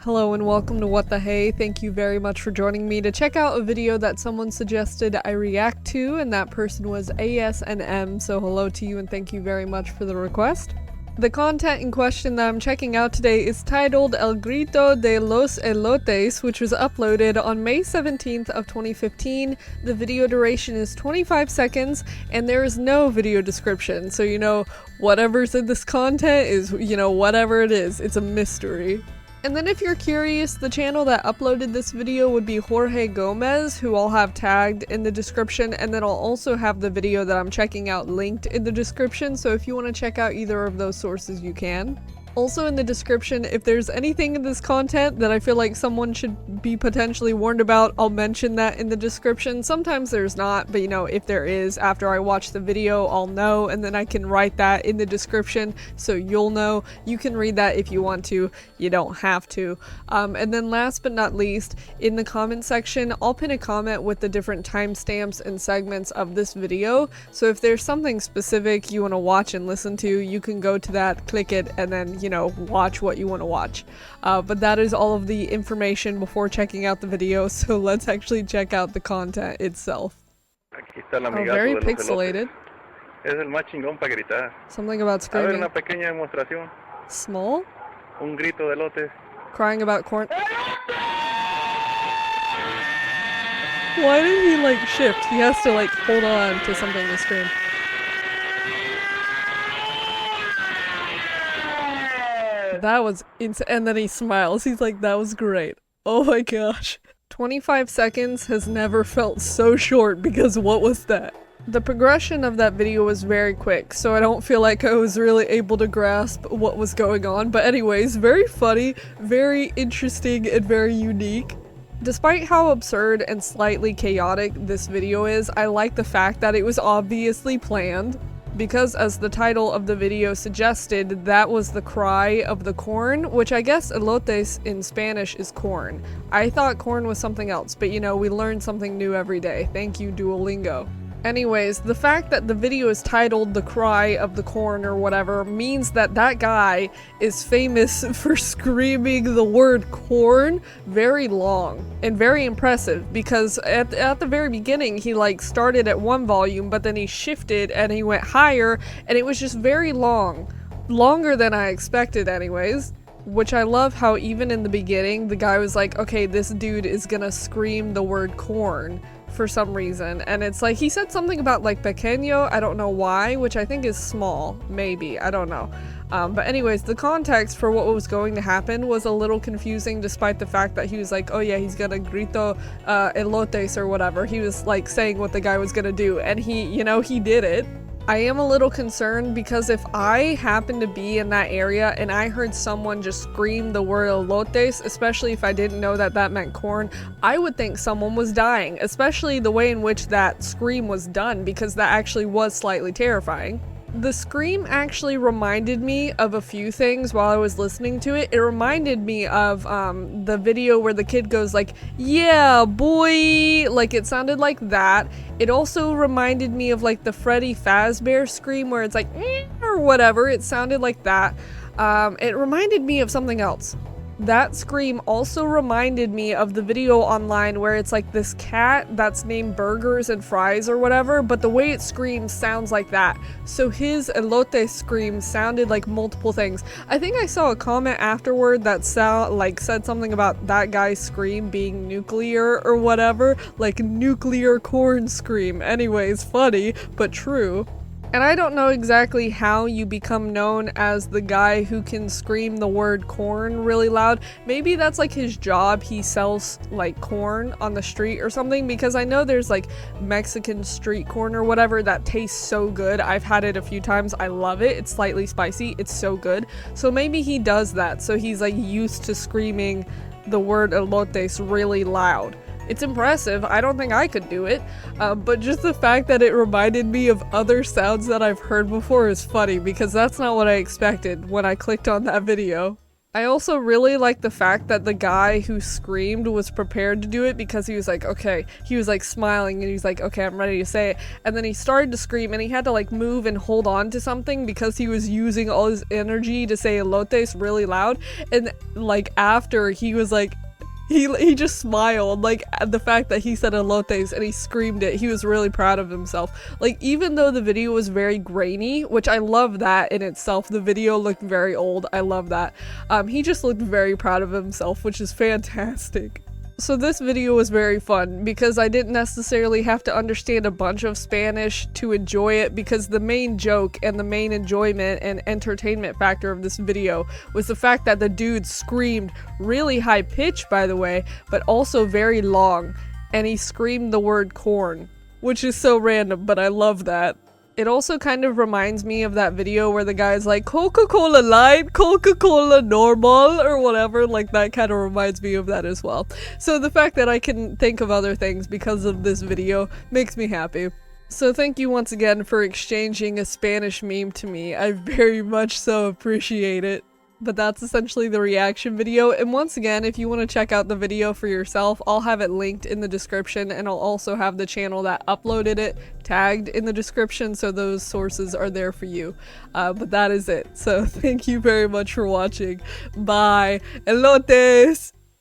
Hello and welcome to What the Hey. Thank you very much for joining me to check out a video that someone suggested I react to, and that person was ASNM, so hello to you and thank you very much for the request. The content in question that I'm checking out today is titled El Grito de los Elotes, which was uploaded on May 17th of 2015. The video duration is 25 seconds, and there is no video description, so whatever's in this content is, whatever it is, it's a mystery. And then if you're curious, the channel that uploaded this video would be Jorge Gomez, who I'll have tagged in the description, and then I'll also have the video that I'm checking out linked in the description, so if you want to check out either of those sources you can. Also in the description, if there's anything in this content that I feel like someone should be potentially warned about, I'll mention that in the description. Sometimes there's not, but if there is, after I watch the video, I'll know, and then I can write that in the description so you'll know. You can read that if you want to, you don't have to. And then last but not least, in the comment section, I'll pin a comment with the different timestamps and segments of this video, so if there's something specific you want to watch and listen to, you can go to that, click it, and then watch what you want to watch. But that is all of the information before checking out the video, so let's actually check out the content itself. Oh, very pixelated. Es el más chingón para gritar. Something about screaming. A ver, una pequeña demostración. Small? Un grito de elotes. Crying about corn. Why did he shift? He has to hold on to something to scream. That was insane. And then he smiles. He's like, that was great. Oh my gosh. 25 seconds has never felt so short because what was that? The progression of that video was very quick, so I don't feel like I was really able to grasp what was going on. But anyways, very funny, very interesting, and very unique. Despite how absurd and slightly chaotic this video is, I like the fact that it was obviously planned. Because as the title of the video suggested, that was the cry of the corn, which I guess elotes in Spanish is corn. I thought corn was something else, but we learn something new every day. Thank you, Duolingo. Anyways, the fact that the video is titled The Cry of the Corn or whatever means that that guy is famous for screaming the word corn very long and very impressive, because at the very beginning he started at one volume, but then he shifted and he went higher and it was just very long. Longer than I expected anyways. Which I love how even in the beginning the guy was like, okay, this dude is gonna scream the word corn for some reason, and it's he said something about pequeño, I don't know why, which I think is small, maybe, I don't know. But anyways, the context for what was going to happen was a little confusing, despite the fact that he was like, oh yeah, he's gonna grito elotes or whatever. He was saying what the guy was gonna do, and he did it. I am a little concerned because if I happened to be in that area and I heard someone just scream the word elotes, especially if I didn't know that that meant corn, I would think someone was dying, especially the way in which that scream was done, because that actually was slightly terrifying. The scream actually reminded me of a few things while I was listening to it. It reminded me of the video where the kid goes yeah boy, it sounded like that. It also reminded me of the Freddy Fazbear scream where it's or whatever, it sounded like that. It reminded me of something else. That scream also reminded me of the video online where it's this cat that's named Burgers and Fries or whatever, but the way it screams sounds like that. So his elote scream sounded like multiple things. I think I saw a comment afterward that said something about that guy's scream being nuclear or whatever, nuclear corn scream. Anyways, funny, but true. And I don't know exactly how you become known as the guy who can scream the word corn really loud. Maybe that's his job. He sells corn on the street or something, because I know there's Mexican street corn or whatever that tastes so good. I've had it a few times. I love it. It's slightly spicy. It's so good. So maybe he does that. So he's used to screaming the word elotes really loud. It's impressive. I don't think I could do it, but just the fact that it reminded me of other sounds that I've heard before is funny, because that's not what I expected when I clicked on that video. I also really like the fact that the guy who screamed was prepared to do it because he was like, okay, he was like smiling and he was like, okay, I'm ready to say it. And then he started to scream and he had to like move and hold on to something because he was using all his energy to say elotes really loud. And like after he was like, he just smiled, like at the fact that he said elotes and he screamed it. He was really proud of himself. Like even though the video was very grainy, which I love that in itself, the video looked very old. I love that. He just looked very proud of himself, which is fantastic. So this video was very fun because I didn't necessarily have to understand a bunch of Spanish to enjoy it, because the main joke and the main enjoyment and entertainment factor of this video was the fact that the dude screamed really high pitched, by the way, but also very long, and he screamed the word corn, which is so random, but I love that. It also kind of reminds me of that video where the guy's like, Coca-Cola Light, Coca-Cola Normal, or whatever. Like, that kind of reminds me of that as well. So the fact that I can think of other things because of this video makes me happy. So thank you once again for exchanging a Spanish meme to me. I very much so appreciate it. But that's essentially the reaction video, and once again, if you want to check out the video for yourself, I'll have it linked in the description, and I'll also have the channel that uploaded it tagged in the description, so those sources are there for you. But that is it. So thank you very much for watching. Bye. Elotes!